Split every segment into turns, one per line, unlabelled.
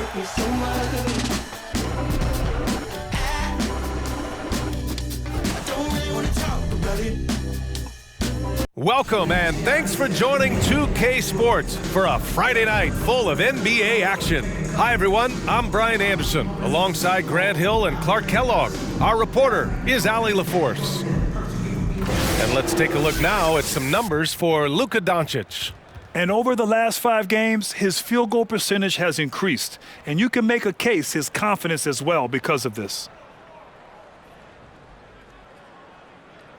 hurt me so much. I don't really want to talk about it.
Welcome and thanks for joining 2K Sports for a Friday night full of NBA action. Hi everyone, I'm Brian Anderson alongside Grant Hill and Clark Kellogg. Our reporter is Allie LaForce. And let's take a look now at some numbers for Luka Doncic.
And over the last 5 games, his field goal percentage has increased. And you can make a case his confidence as well because of this.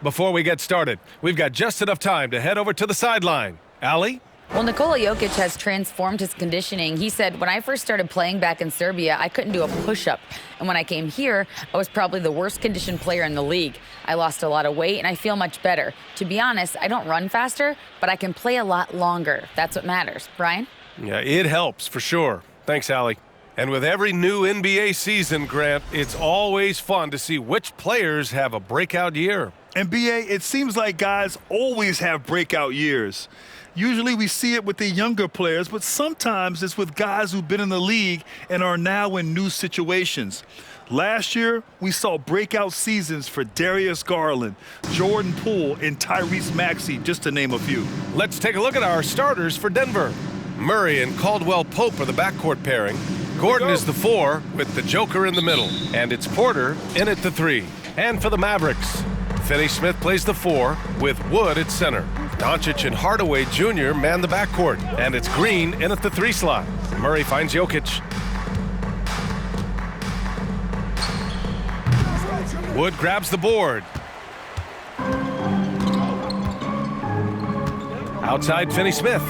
Before we get started, we've got just enough time to head over to the sideline. Allie?
Well, Nikola Jokic has transformed his conditioning. He said, when I first started playing back in Serbia, I couldn't do a push-up. And when I came here, I was probably the worst conditioned player in the league. I lost a lot of weight, and I feel much better. To be honest, I don't run faster, but I can play a lot longer. That's what matters. Brian?
Yeah, it helps for sure. Thanks, Allie. And with every new NBA season, Grant, it's always fun to see which players have a breakout year.
And BA, it seems like guys always have breakout years. Usually we see it with the younger players, but sometimes it's with guys who've been in the league and are now in new situations. Last year, we saw breakout seasons for Darius Garland, Jordan Poole, and Tyrese Maxey, just to name a few.
Let's take a look at our starters for Denver. Murray and Caldwell Pope are the backcourt pairing. Gordon is the 4 with the Joker in the middle, and it's Porter in at the 3. And for the Mavericks, Finney-Smith plays the 4 with Wood at center. Doncic and Hardaway Jr. man the backcourt, and it's Green in at the 3 slot. Murray finds Jokic. Wood grabs the board. Outside Finney-Smith.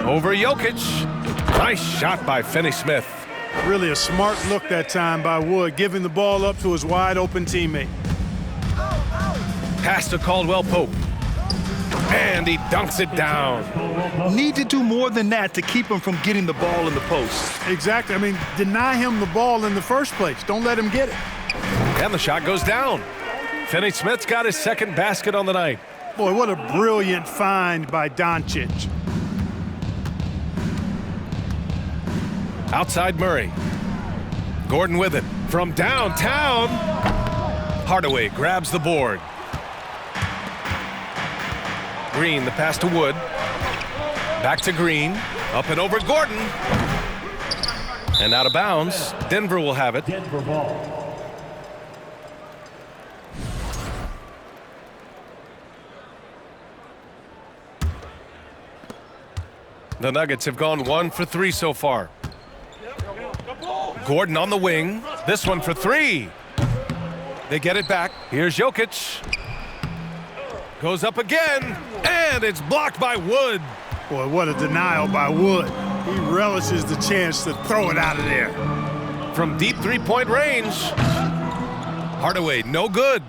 Over Jokic. Nice shot by Finney-Smith.
Really a smart look that time by Wood, giving the ball up to his wide-open teammate.
Pass to Caldwell Pope. And he dunks it down.
Need to do more than that to keep him from getting the ball in the post.
Exactly. I mean, deny him the ball in the first place. Don't let him get it.
And the shot goes down. Finney-Smith's got his second basket on the night.
Boy, what a brilliant find by Doncic.
Outside Murray. Gordon with it. From downtown. Hardaway grabs the board. Green, the pass to Wood. Back to Green. Up and over Gordon. And out of bounds. Denver will have it.
Denver ball.
The Nuggets have gone 1 for 3 so far. Gordon on the wing. This one for 3. They get it back. Here's Jokic. Goes up again, and it's blocked by Wood.
Boy, what a denial by Wood. He relishes the chance to throw it out of there.
From deep three-point range. Hardaway, no good.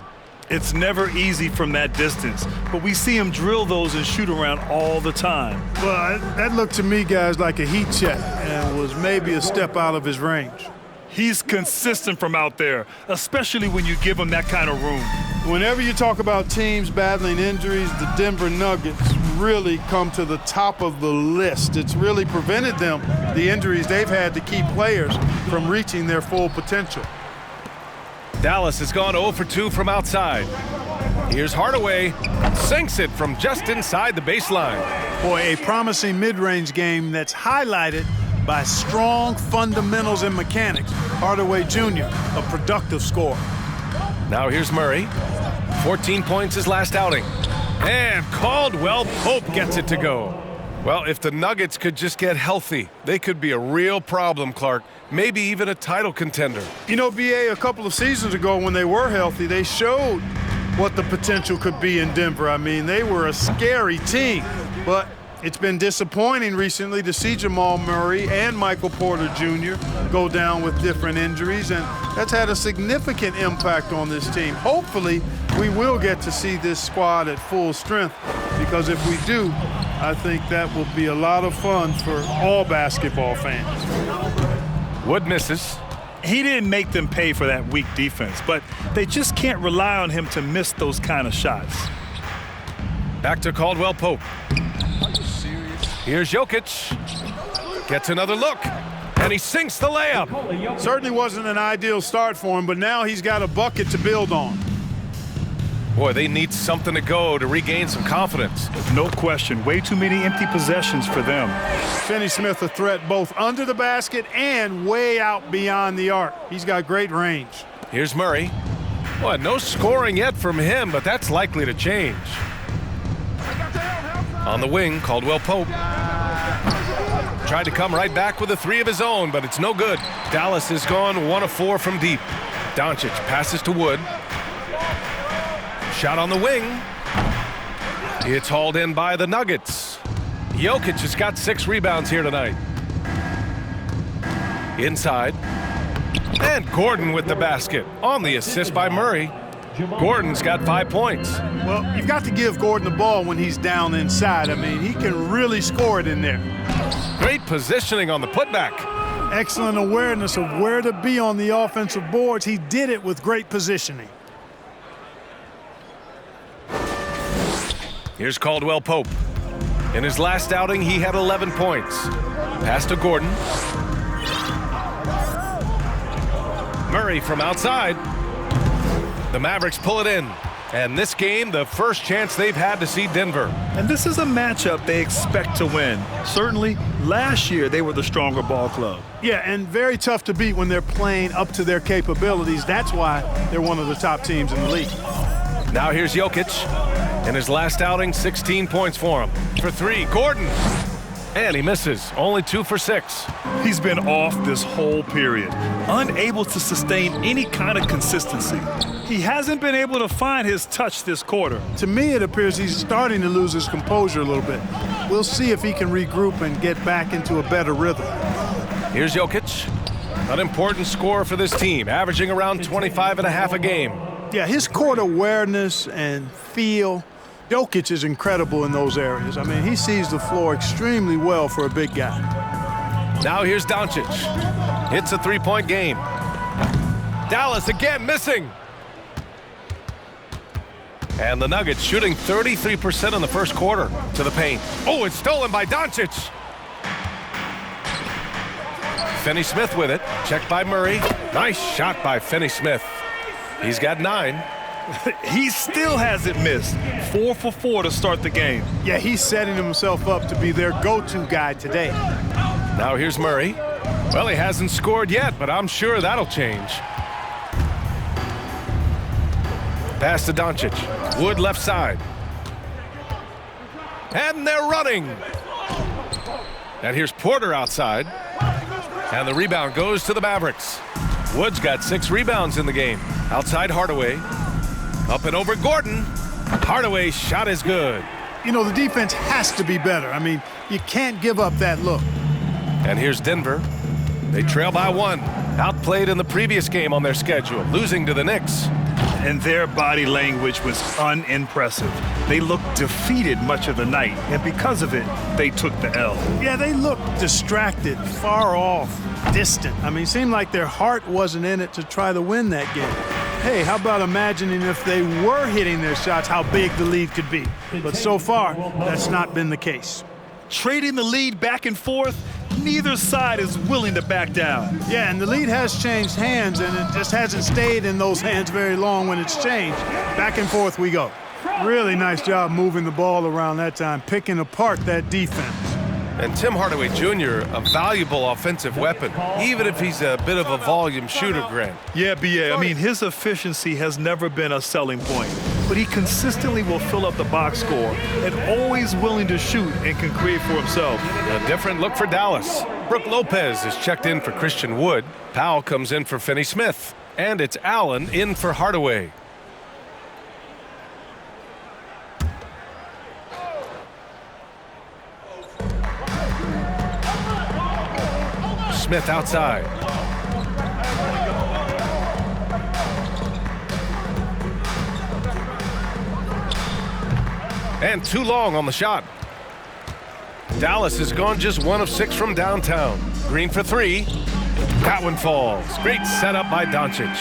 It's never easy from that distance, but we see him drill those and shoot around all the time.
Well, that looked to me, guys, like a heat check and was maybe a step out of his range.
He's consistent from out there, especially when you give him that kind of room.
Whenever you talk about teams battling injuries, the Denver Nuggets really come to the top of the list. It's really prevented them, the injuries they've had to keep players from reaching their full potential.
Dallas has gone 0 for 2 from outside. Here's Hardaway. Sinks it from just inside the baseline.
Boy, a promising mid-range game that's highlighted by strong fundamentals and mechanics. Hardaway Jr., a productive scorer.
Now here's Murray. 14 points his last outing. And Caldwell Pope gets it to go. Well, if the Nuggets could just get healthy, they could be a real problem, Clark. Maybe even a title contender.
You know, BA, a couple of seasons ago when they were healthy, they showed what the potential could be in Denver. I mean, they were a scary team, but it's been disappointing recently to see Jamal Murray and Michael Porter Jr. go down with different injuries, and that's had a significant impact on this team. Hopefully, we will get to see this squad at full strength, because if we do, I think that will be a lot of fun for all basketball fans.
Wood misses.
He didn't make them pay for that weak defense, but they just can't rely on him to miss those kind of shots.
Back to Caldwell Pope. Here's Jokic. Gets another look. And he sinks the layup.
Certainly wasn't an ideal start for him, but now he's got a bucket to build on.
Boy, they need something to go to regain some confidence.
No question. Way too many empty possessions for them.
Finney Smith a threat both under the basket and way out beyond the arc. He's got great range.
Here's Murray. Well, no scoring yet from him, but that's likely to change. On the wing, Caldwell Pope. Tried to come right back with a three of his own, but it's no good. Dallas has gone 1 of 4 from deep. Doncic passes to Wood. Shot on the wing. It's hauled in by the Nuggets. Jokic has got 6 rebounds here tonight. Inside. And Gordon with the basket on the assist by Murray. Gordon's got 5 points.
Well, you've got to give Gordon the ball when he's down inside. I mean, he can really score it in there.
Great positioning on the putback.
Excellent awareness of where to be on the offensive boards. He did it with great positioning.
Here's Caldwell Pope. In his last outing, he had 11 points. Pass to Gordon. Murray from outside. The Mavericks pull it in. And this game, the first chance they've had to see Denver.
And this is a matchup they expect to win. Certainly, last year they were the stronger ball club.
Yeah, and very tough to beat when they're playing up to their capabilities. That's why they're one of the top teams in the league.
Now here's Jokic. In his last outing, 16 points for him. For 3, Gordon. And he misses. Only 2 for 6.
He's been off this whole period, unable to sustain any kind of consistency. He hasn't been able to find his touch this quarter.
To me, it appears he's starting to lose his composure a little bit. We'll see if he can regroup and get back into a better rhythm.
Here's Jokic. An important scorer for this team, averaging around 25.5 a game.
Yeah, his court awareness and feel, Jokic is incredible in those areas. I mean, he sees the floor extremely well for a big guy.
Now here's Doncic. It's a 3-point game. Dallas again missing. And the Nuggets shooting 33% in the first quarter to the paint. Oh, it's stolen by Doncic. Finney Smith with it. Checked by Murray. Nice shot by Finney Smith. He's got 9.
He still hasn't missed. 4 for 4 to start the game.
Yeah, he's setting himself up to be their go-to guy today.
Now here's Murray. Well, he hasn't scored yet, but I'm sure that'll change. Pass to Doncic. Wood left side. And they're running. And here's Porter outside. And the rebound goes to the Mavericks. Wood's got 6 rebounds in the game. Outside Hardaway. Up and over Gordon. Hardaway's shot is good.
You know, the defense has to be better. I mean, you can't give up that look.
And here's Denver. They trail by 1. Outplayed in the previous game on their schedule, losing to the Knicks.
And their body language was unimpressive. They looked defeated much of the night, and because of it, they took the L.
Yeah, they looked distracted, far off, distant. I mean, it seemed like their heart wasn't in it to try to win that game. Hey, how about imagining if they were hitting their shots, how big the lead could be? But so far, that's not been the case.
Trading the lead back and forth, neither side is willing to back down.
Yeah, and the lead has changed hands, and it just hasn't stayed in those hands very long when it's changed. Back and forth we go. Really nice job moving the ball around that time, picking apart that defense.
And Tim Hardaway Jr., a valuable offensive weapon, even if he's a bit of a volume shooter, Grant.
Yeah, B.A., I mean, his efficiency has never been a selling point, but he consistently will fill up the box score and always willing to shoot and can create for himself.
A different look for Dallas. Brooke Lopez is checked in for Christian Wood. Powell comes in for Finney Smith. And it's Allen in for Hardaway. Smith outside. And too long on the shot. Dallas has gone just 1 of 6 from downtown. Green for 3. That one falls. Great setup by Doncic.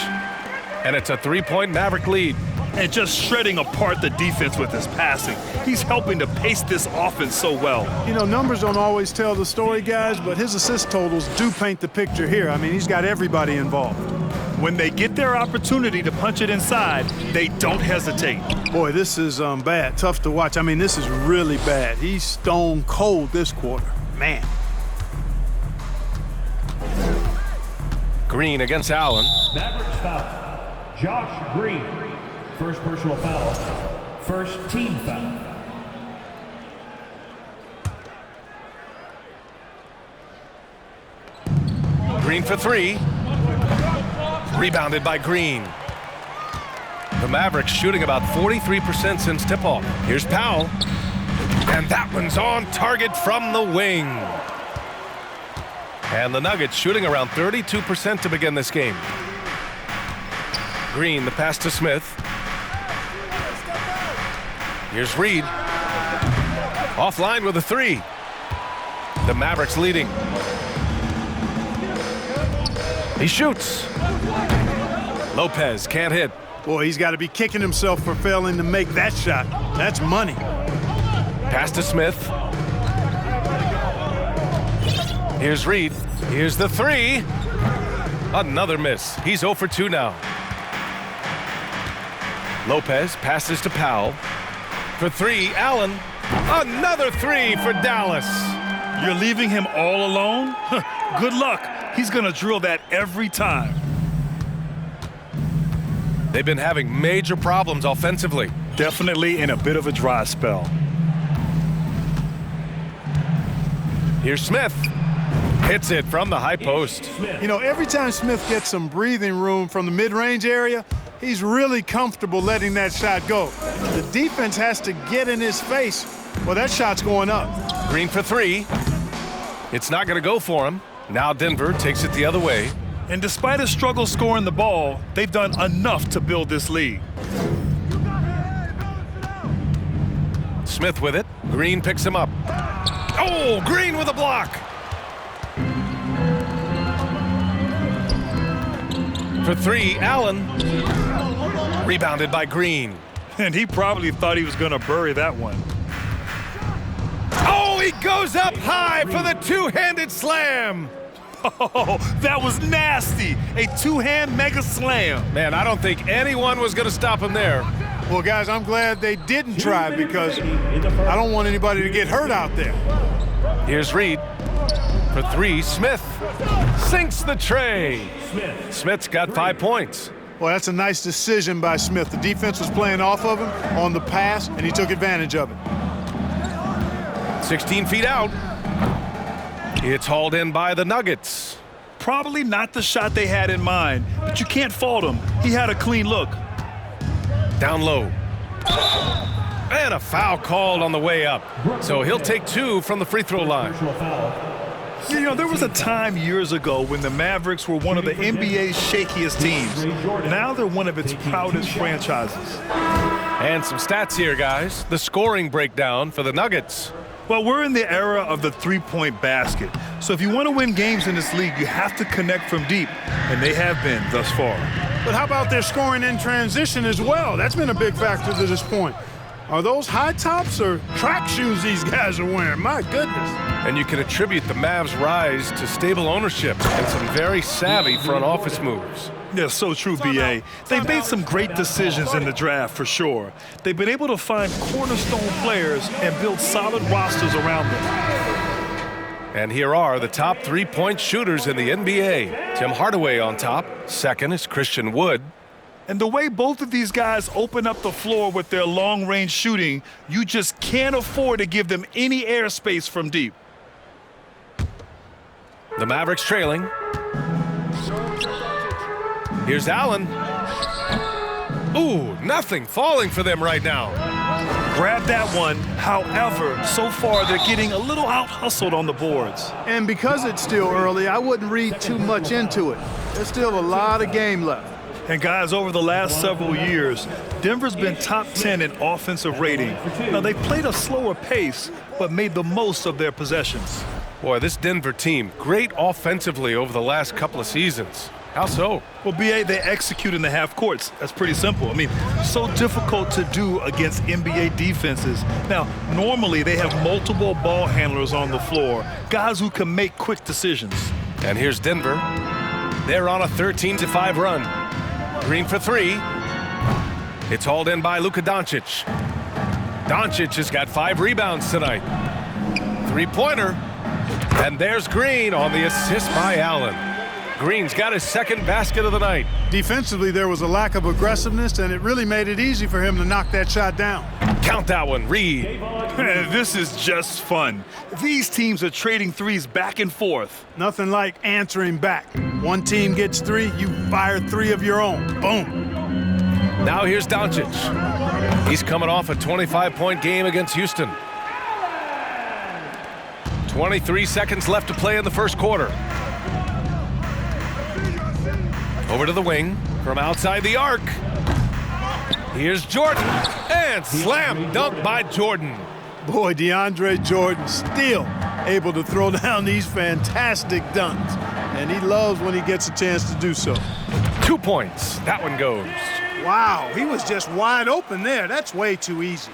And it's a 3-point Maverick lead.
and just shredding apart the defense with his passing. He's helping to pace this offense so well.
You know, numbers don't always tell the story, guys, but his assist totals do paint the picture here. I mean, he's got everybody involved.
When they get their opportunity to punch it inside, they don't hesitate.
Boy, this is bad. Tough to watch. I mean, this is really bad. He's stone cold this quarter. Man.
Green against Allen.
Mavericks foul. Josh Green. First personal foul. First team foul.
Green for three. Rebounded by Green. The Mavericks shooting about 43% since tip-off. Here's Powell. And that one's on target from the wing. And the Nuggets shooting around 32% to begin this game. Green, the pass to Smith. Here's Reed. Offline with a three. The Mavericks leading. He shoots. Lopez can't hit.
Boy, he's got to be kicking himself for failing to make that shot. That's money.
Pass to Smith. Here's Reed. Here's the three. Another miss. He's 0 for 2 now. Lopez passes to Powell. For three, Allen. Another three for Dallas.
You're leaving him all alone? Good luck. He's going to drill that every time.
They've been having major problems offensively.
Definitely in a bit of a dry spell.
Here's Smith. Hits it from the high post.
You know, every time Smith gets some breathing room from the mid-range area, he's really comfortable letting that shot go. The defense has to get in his face. Well, that shot's going up.
Green for three. It's not going to go for him. Now Denver takes it the other way.
And despite a struggle scoring the ball, they've done enough to build this lead.
Smith with it. Green picks him up. Oh, Green with a block. For three, Allen. Rebounded by Green.
And he probably thought he was going to bury that one.
Oh, he goes up high for the two-handed slam.
Oh, that was nasty. A two-hand mega slam.
Man, I don't think anyone was going to stop him there.
Well, guys, I'm glad they didn't try because I don't want anybody to get hurt out there.
Here's Reed. For three, Smith sinks the tray. Smith's got 5 points.
Well, that's a nice decision by Smith. The defense was playing off of him on the pass, and he took advantage of it.
16 feet out. It's hauled in by the Nuggets.
Probably not the shot they had in mind, but you can't fault him. He had a clean look.
Down low. And a foul called on the way up. So he'll take 2 from the free throw line.
You know, there was a time years ago when the Mavericks were one of the NBA's shakiest teams. Now they're one of its proudest franchises.
And some stats here, guys. The scoring breakdown for the Nuggets.
Well, we're in the era of the three-point basket. So if you want to win games in this league, you have to connect from deep, and they have been thus far.
But how about their scoring in transition as well? That's been a big factor to this point. Are those high tops or track shoes these guys are wearing? My goodness.
And you can attribute the Mavs' rise to stable ownership and some very savvy front office moves.
Yeah, so true, B.A. They've made some great decisions in the draft, for sure. They've been able to find cornerstone players and build solid rosters around them.
And here are the top three-point shooters in the NBA. Tim Hardaway on top. Second is Christian Wood.
And the way both of these guys open up the floor with their long-range shooting, you just can't afford to give them any airspace from deep.
The Mavericks trailing. Here's Allen. Ooh, nothing falling for them right now.
Grab that one. However, so far they're getting a little out-hustled on the boards.
And because it's still early, I wouldn't read too much into it. There's still a lot of game left.
And guys, over the last several years, Denver's been top 10 in offensive rating. Now, they've played a slower pace, but made the most of their possessions.
Boy, this Denver team, great offensively over the last couple of seasons. How so?
Well, BA, they execute in the half courts. That's pretty simple. I mean, so difficult to do against NBA defenses. Now, normally they have multiple ball handlers on the floor, guys who can make quick decisions.
And here's Denver. They're on a 13-5 run. Green for three. It's hauled in by Luka Doncic. Doncic has got 5 rebounds tonight. Three-pointer. And there's Green on the assist by Allen. Green's got his second basket of the night.
Defensively, there was a lack of aggressiveness, and it really made it easy for him to knock that shot down.
Count that one, Reed.
This is just fun. These teams are trading threes back and forth.
Nothing like answering back. One team gets 3, you fire 3 of your own. Boom.
Now here's Doncic. He's coming off a 25-point game against Houston. 23 seconds left to play in the first quarter. Over to the wing from outside the arc. Here's Jordan, and slam dunk by Jordan.
Boy, DeAndre Jordan still able to throw down these fantastic dunks, and he loves when he gets a chance to do so.
2 points. That one goes.
Wow, he was just wide open there. That's way too easy.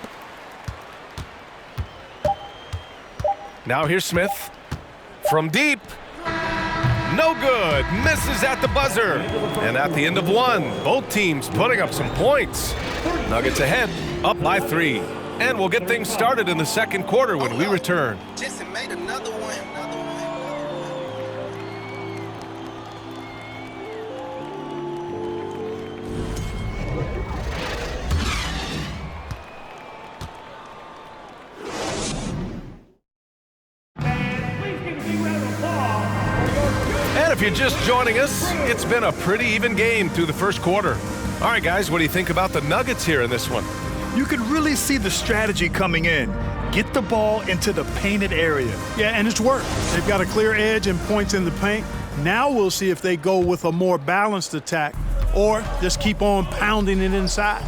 Now here's Smith from deep. No good. Misses at the buzzer. And at the end of one, both teams putting up some points. Nuggets ahead, up by 3. And we'll get things started in the second quarter when we return.
Jason made another one.
And if you're just joining us, it's been a pretty even game through the first quarter. All right, guys, what do you think about the Nuggets here in this one?
You could really see the strategy coming in. Get the ball into the painted area.
Yeah, and it's worked. They've got a clear edge and points in the paint. Now we'll see if they go with a more balanced attack or just keep on pounding it inside.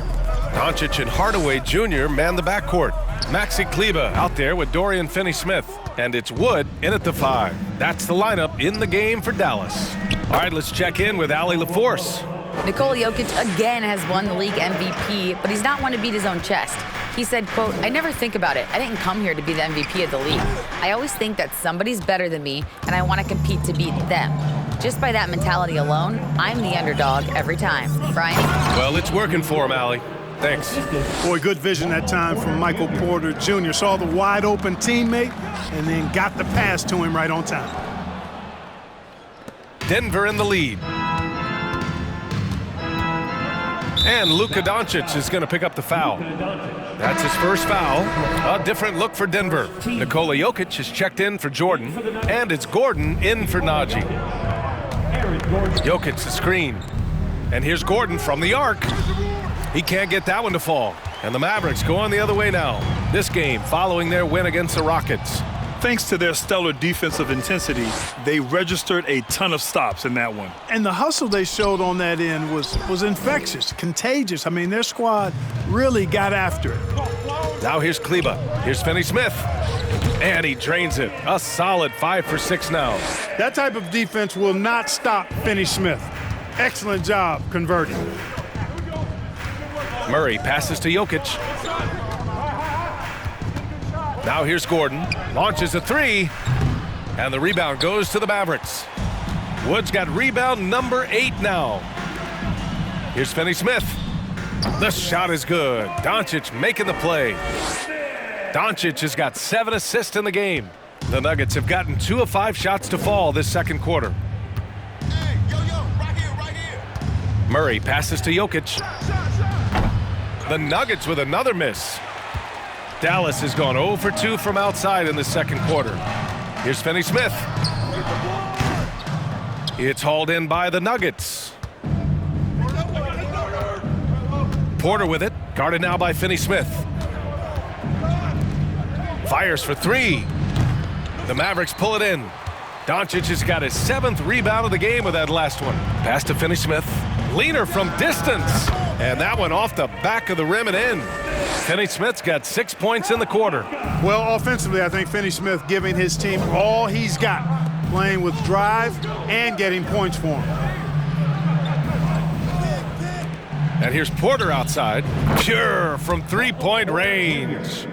Doncic and Hardaway Jr. man the backcourt. Maxi Kleber out there with Dorian Finney-Smith. And it's Wood in at the 5. That's the lineup in the game for Dallas. All right, let's check in with Allie LaForce.
Nikola Jokic again has won the league MVP, but he's not one to beat his own chest. He said, quote, "I never think about it. I didn't come here to be the MVP of the league. I always think that somebody's better than me, and I want to compete to beat them. Just by that mentality alone, I'm the underdog every time." Brian?
Well, it's working for him, Allie. Thanks.
Boy, good vision that time from Michael Porter Jr. Saw the wide open teammate and then got the pass to him right on time.
Denver in the lead. And Luka Doncic is going to pick up the foul. That's his first foul. A different look for Denver. Nikola Jokic is checked in for Jordan, and it's Gordon in for Najee. Jokic the screen. And here's Gordon from the arc. He can't get that one to fall. And the Mavericks go on the other way now. This game following their win against the Rockets.
Thanks to their stellar defensive intensity, they registered a ton of stops in that one.
And the hustle they showed on that end was infectious, contagious. I mean, their squad really got after it.
Now here's Kleber. Here's Finney-Smith. And he drains it. A solid 5 for 6 now.
That type of defense will not stop Finney-Smith. Excellent job converting.
Murray passes to Jokic. Now here's Gordon. Launches a 3. And the rebound goes to the Mavericks. Wood's got rebound number 8 now. Here's Finney-Smith. The shot is good. Doncic making the play. Doncic has got 7 assists in the game. The Nuggets have gotten 2 of 5 shots to fall this second quarter.
Hey, yo, right here.
Murray passes to Jokic. The Nuggets with another miss. Dallas has gone 0 for 2 from outside in the second quarter. Here's Finney-Smith. It's hauled in by the Nuggets. Porter with it, guarded now by Finney-Smith. Fires for 3. The Mavericks pull it in. Doncic has got his 7th rebound of the game with that last one. Pass to Finney-Smith. Leaner from distance. And that one off the back of the rim and in. Finney-Smith's got 6 points in the quarter.
Well, offensively, I think Finney-Smith giving his team all he's got, playing with drive and getting points for him.
And here's Porter outside. Pure from three-point range.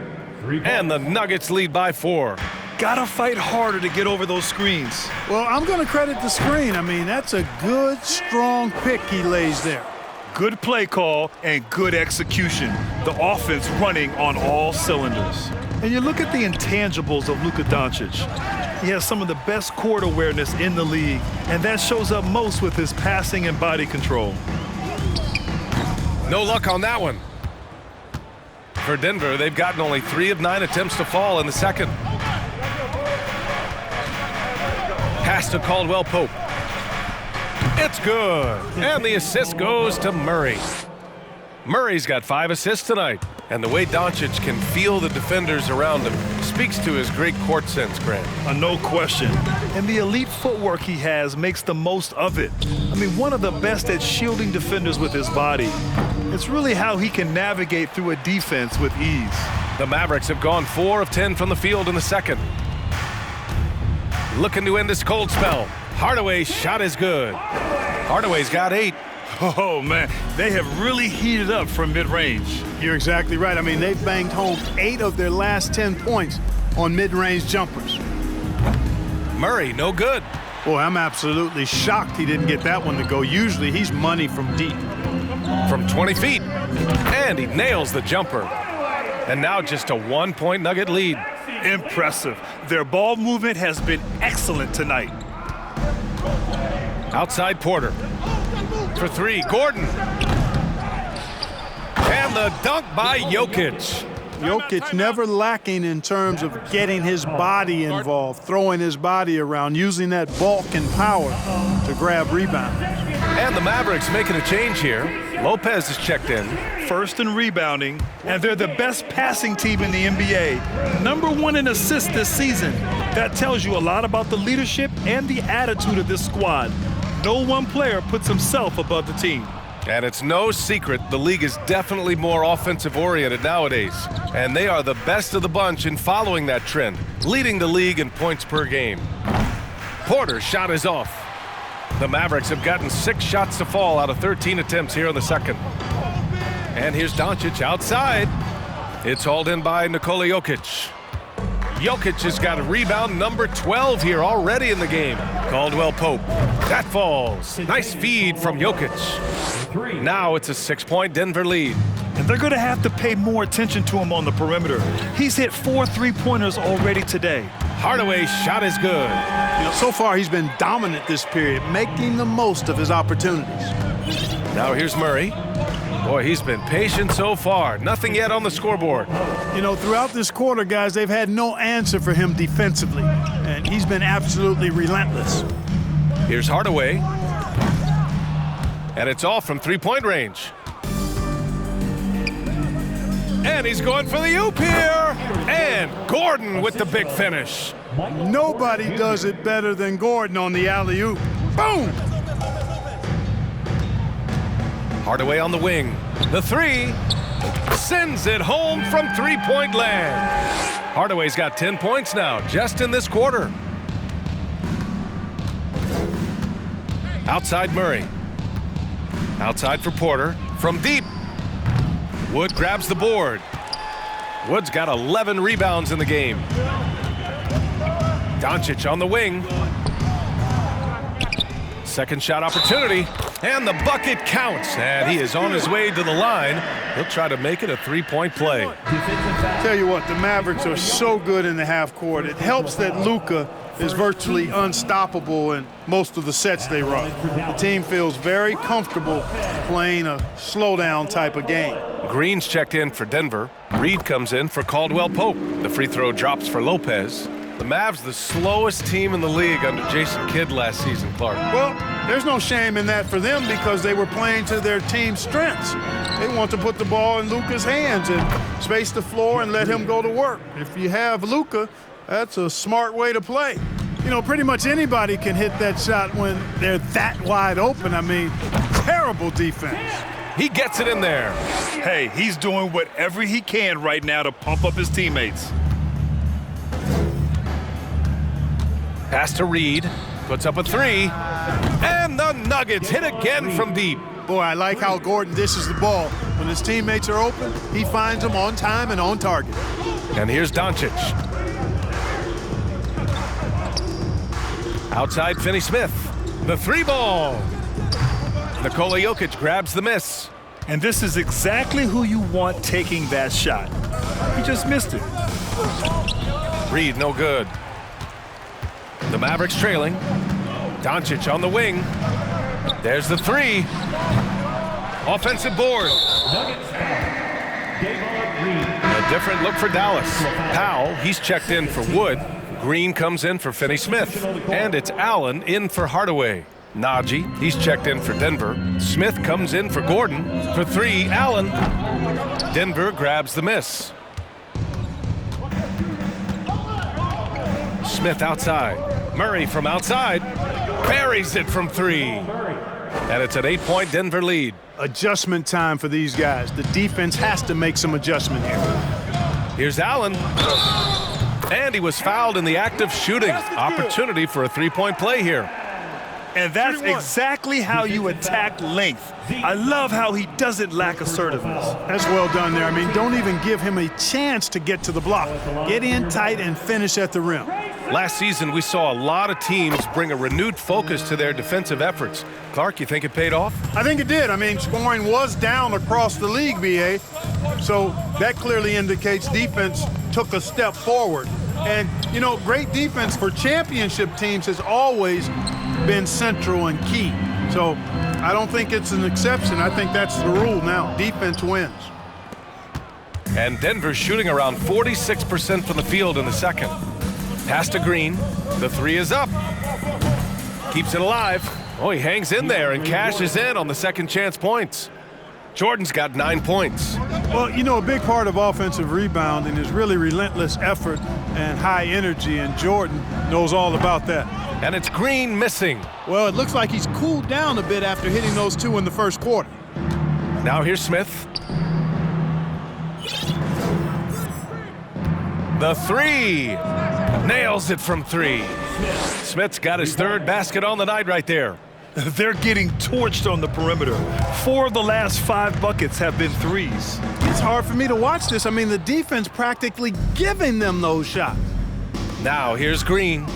And the Nuggets lead by 4.
Gotta fight harder to get over those screens.
Well, I'm going to credit the screen. I mean, that's a good, strong pick he lays there.
Good play call and good execution. The offense running on all cylinders. And you look at the intangibles of Luka Doncic. He has some of the best court awareness in the league, and that shows up most with his passing and body control.
No luck on that one. For Denver, they've gotten only 3 of 9 attempts to fall in the second. Pass to Caldwell Pope. It's good. And the assist goes to Murray. Murray's got 5 assists tonight. And the way Doncic can feel the defenders around him speaks to his great court sense, Grant.
No question. And the elite footwork he has makes the most of it. I mean, one of the best at shielding defenders with his body. It's really how he can navigate through a defense with ease.
The Mavericks have gone 4 of 10 from the field in the second. Looking to end this cold spell. Hardaway's shot is good. Hardaway's got 8.
Oh, man, they have really heated up from mid-range.
You're exactly right. I mean, they've banged home 8 of their last 10 points on mid-range jumpers.
Murray, no good.
Boy, I'm absolutely shocked he didn't get that one to go. Usually he's money from deep.
From 20 feet. And he nails the jumper. And now just a 1-point Nugget lead.
Impressive. Their ball movement has been excellent tonight.
Outside Porter. For 3, Gordon. And the dunk by Jokic.
Jokic never lacking in terms of getting his body involved, throwing his body around, using that bulk and power to grab rebounds.
And the Mavericks making a change here. Lopez is checked in.
First in rebounding, and they're the best passing team in the NBA. #1 in assists this season. That tells you a lot about the leadership and the attitude of this squad. No one player puts himself above the team.
And it's no secret the league is definitely more offensive-oriented nowadays. And they are the best of the bunch in following that trend, leading the league in points per game. Porter's shot is off. The Mavericks have gotten 6 shots to fall out of 13 attempts here in the second. And here's Doncic outside. It's hauled in by Nikola Jokic. Jokic has got a rebound number 12 here already in the game. Caldwell Pope. That falls. Nice feed from Jokic. Now it's a 6-point Denver lead.
And they're going to have to pay more attention to him on the perimeter. He's hit 4 3-pointers already today.
Hardaway's shot is good.
You know, so far he's been dominant this period, making the most of his opportunities.
Now here's Murray. Boy, he's been patient so far. Nothing yet on the scoreboard.
You know, throughout this quarter, guys, they've had no answer for him defensively, and he's been absolutely relentless.
Here's Hardaway. And it's off from 3-point range. And he's going for the oop here. And Gordon with the big finish.
Nobody does it better than Gordon on the alley-oop. Boom!
Hardaway on the wing. The 3 sends it home from 3-point land. Hardaway's got 10 points now, just in this quarter. Outside Murray. Outside for Porter. From deep. Wood grabs the board. Wood's got 11 rebounds in the game. Doncic on the wing. Second shot opportunity. And the bucket counts. And he is on his way to the line. He'll try to make it a 3-point play.
Tell you what, the Mavericks are so good in the half court. It helps that Luka is virtually unstoppable in most of the sets they run. The team feels very comfortable playing a slowdown type of game.
Green's checked in for Denver. Reed comes in for Caldwell Pope. The free throw drops for Lopez. The Mavs the slowest team in the league under Jason Kidd last season, Clark.
Well, there's no shame in that for them because they were playing to their team's strengths. They want to put the ball in Luka's hands and space the floor and let him go to work. If you have Luka, that's a smart way to play. You know, pretty much anybody can hit that shot when they're that wide open. I mean, terrible defense.
He gets it in there.
Hey, he's doing whatever he can right now to pump up his teammates.
Pass to Reed. Puts up a 3. And the Nuggets hit again from deep.
Boy, I like how Gordon dishes the ball. When his teammates are open, he finds them on time and on target.
And here's Doncic. Outside Finney-Smith. The three ball. Nikola Jokic grabs the miss.
And this is exactly who you want taking that shot. He just missed it.
Reed, no good. The Mavericks trailing. Doncic on the wing. There's the three. Offensive board. A different look for Dallas. Powell, he's checked in for Wood. Green comes in for Finney-Smith. And it's Allen in for Hardaway. Najee, he's checked in for Denver. Smith comes in for Gordon. For three, Allen. Denver grabs the miss. Smith outside. Murray from outside. Buries it from three. And it's an 8-point Denver lead.
Adjustment time for these guys. The defense has to make some adjustment here.
Here's Allen. And he was fouled in the act of shooting. Opportunity for a three-point play here.
And that's exactly how you attack length. I love how he doesn't lack assertiveness.
That's well done there. I mean, don't even give him a chance to get to the block. Get in tight and finish at the rim.
Last season, we saw a lot of teams bring a renewed focus to their defensive efforts. Clark, you think it paid off?
I think it did. I mean, scoring was down across the league, B.A. So that clearly indicates defense took a step forward. And, you know, great defense for championship teams has always been central and key. So I don't think it's an exception. I think that's the rule now. Defense wins.
And Denver's shooting around 46% from the field in the second. Pass to Green. The three is up. Keeps it alive. Oh, he hangs in there and cashes in on the second chance points. Jordan's got 9 points.
Well, you know, a big part of offensive rebounding is really relentless effort and high energy, and Jordan knows all about that.
And it's Green missing.
Well, it looks like he's cooled down a bit after hitting those two in the first quarter.
Now here's Smith. The three. Nails it from three. Smith's got his third basket on the night right there.
They're getting torched on the perimeter. 4 of the last 5 buckets have been threes.
It's hard for me to watch this. I mean, the defense practically giving them those shots.
Now here's Green.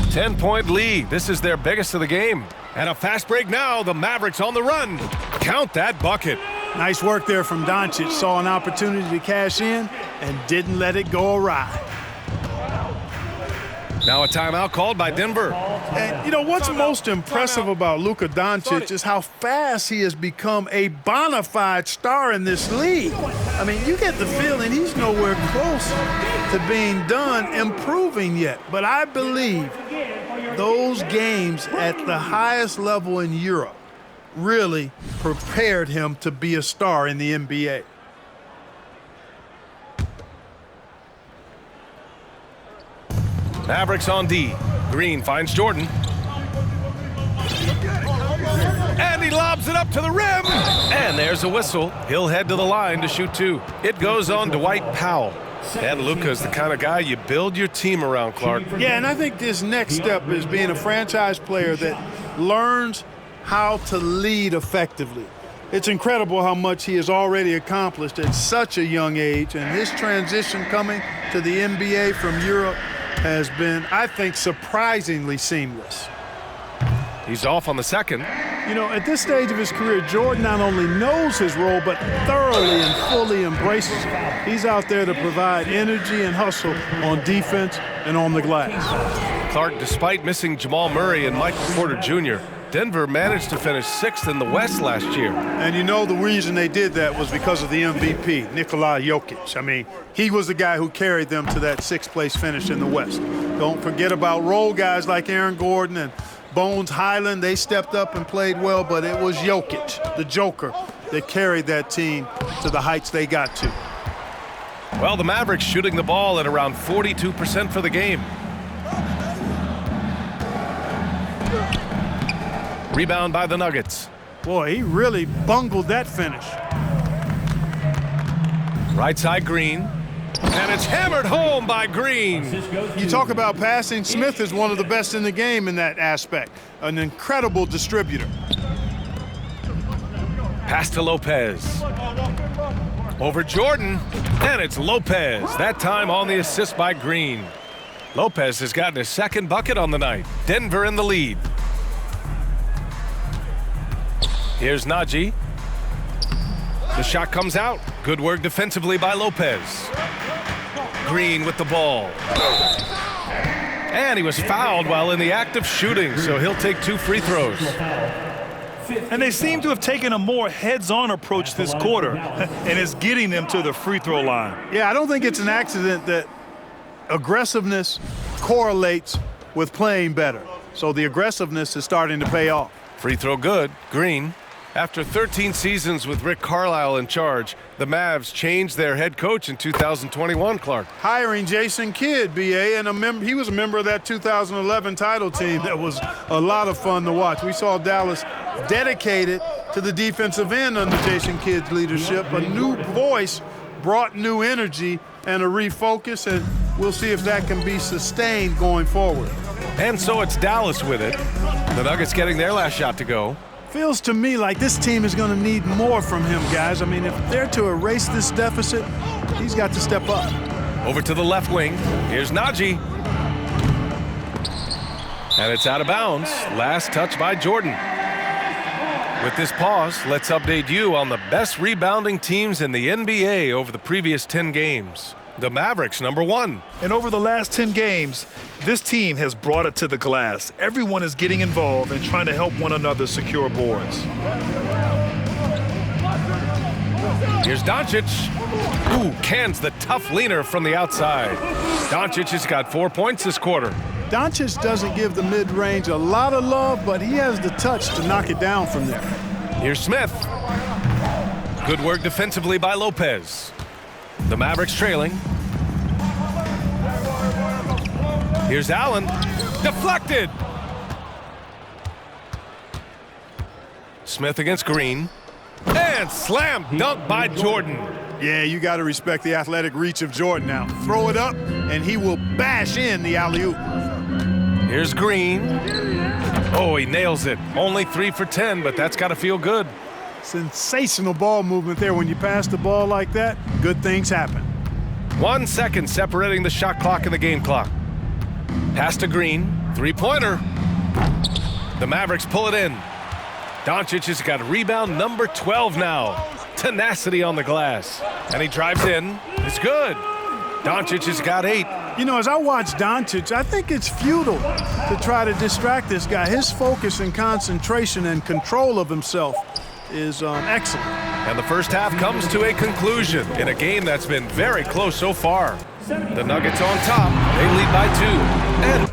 10-point lead. This is their biggest of the game. And a fast break now. The Mavericks on the run. Count that bucket.
Nice work there from Doncic. Saw an opportunity to cash in and didn't let it go awry.
Now a timeout called by Denver.
And, you know, what's most impressive about Luka Doncic is how fast he has become a bona fide star in this league. I mean, you get the feeling he's nowhere close to being done improving yet. But I believe those games at the highest level in Europe really prepared him to be a star in the NBA.
Mavericks on D. Green finds Jordan. And he lobs it up to the rim. And there's a whistle. He'll head to the line to shoot two. It goes on Dwight Powell. And Luka's the kind of guy you build your team around, Clark.
Yeah, and I think this next step is being a franchise player that learns how to lead effectively. It's incredible how much he has already accomplished at such a young age, and his transition coming to the NBA from Europe has been, I think, surprisingly seamless.
He's off on the second.
You know, at this stage of his career, Jordan not only knows his role, but thoroughly and fully embraces it. He's out there to provide energy and hustle on defense and on the glass.
Clark, despite missing Jamal Murray and Michael Porter Jr., Denver managed to finish 6th in the West last year.
And you know the reason they did that was because of the MVP, Nikola Jokic. I mean, he was the guy who carried them to that 6th-place finish in the West. Don't forget about role guys like Aaron Gordon and Bones Highland. They stepped up and played well, but it was Jokic, the Joker, that carried that team to the heights they got to.
Well, the Mavericks shooting the ball at around 42% for the game. Rebound by the Nuggets.
Boy, he really bungled that finish.
Right side Green. And it's hammered home by Green.
You talk about passing. Smith is one of the best in the game in that aspect. An incredible distributor.
Pass to Lopez. Over Jordan, and it's Lopez. That time on the assist by Green. Lopez has gotten his second bucket on the night. Denver in the lead. Here's Najee. The shot comes out. Good work defensively by Lopez. Green with the ball. And he was fouled while in the act of shooting, so he'll take 2 free throws.
And they seem to have taken a more heads-on approach this quarter, and it's getting them to the free throw line.
Yeah, I don't think it's an accident that aggressiveness correlates with playing better. So the aggressiveness is starting to pay off.
Free throw good. Green. After 13 seasons with Rick Carlisle in charge, the Mavs changed their head coach in 2021, Clark.
Hiring Jason Kidd, BA, and he was a member of that 2011 title team that was a lot of fun to watch. We saw Dallas dedicated to the defensive end under Jason Kidd's leadership. A new voice brought new energy and a refocus, and we'll see if that can be sustained going forward.
And so it's Dallas with it. The Nuggets getting their last shot to go.
Feels to me like this team is going to need more from him, guys. I mean, if they're to erase this deficit, he's got to step up.
Over to the left wing. Here's Najee. And it's out of bounds. Last touch by Jordan. With this pause, let's update you on the best rebounding teams in the NBA over the previous 10 games. The Mavericks, #1.
And over the last 10 games, this team has brought it to the glass. Everyone is getting involved and trying to help one another secure boards.
Here's Doncic. Ooh, cans the tough leaner from the outside. Doncic has got 4 points this quarter.
Doncic doesn't give the mid-range a lot of love, but he has the touch to knock it down from there.
Here's Smith. Good work defensively by Lopez. The Mavericks trailing. Here's Allen. Deflected. Smith against Green. And slam dunk by Jordan.
Yeah, you got to respect the athletic reach of Jordan now. Throw it up, and he will bash in the alley-oop.
Here's Green. Oh, he nails it. Only 3 for 10, but that's got to feel good.
Sensational ball movement there. When you pass the ball like that, good things happen.
1 second separating the shot clock and the game clock. Pass to Green. 3-pointer. The Mavericks pull it in. Doncic has got rebound number 12 now. Tenacity on the glass. And he drives in. It's good. Doncic has got 8.
You know, as I watch Doncic, I think it's futile to try to distract this guy. His focus and concentration and control of himself is excellent.
And the first half comes to a conclusion in a game that's been very close so far. The Nuggets on top. They lead by 2. And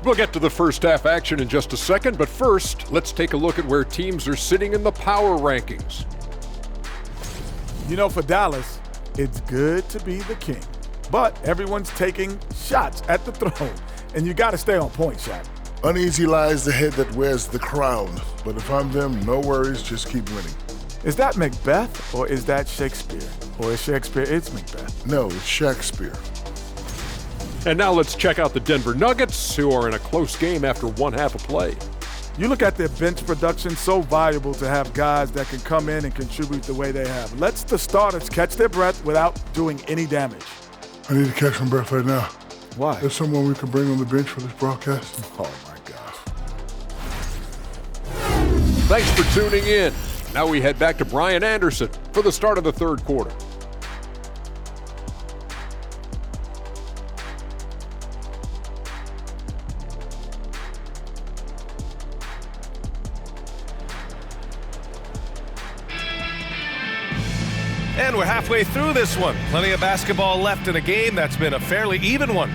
we'll get to the first half action in just a second, but first, let's take a look at where teams are sitting in the power rankings.
You know, for Dallas, it's good to be the king, but everyone's taking shots at the throne, and you got to stay on point, Shaq.
Uneasy lies the head that wears the crown, but if I'm them, no worries, just keep winning.
Is that Macbeth, or is that Shakespeare? Or is Shakespeare, it's Macbeth?
No, it's Shakespeare.
And now let's check out the Denver Nuggets, who are in a close game after one half of play.
You look at their bench production, so valuable to have guys that can come in and contribute the way they have. Let's the starters catch their breath without doing any damage.
I need to catch my breath right now.
Why?
There's someone we can bring on the bench for this broadcast.
Oh, my gosh.
Thanks for tuning in. Now we head back to Brian Anderson for the start of the third quarter.
we're halfway through this one. Plenty of basketball left in a game that's been a fairly even one.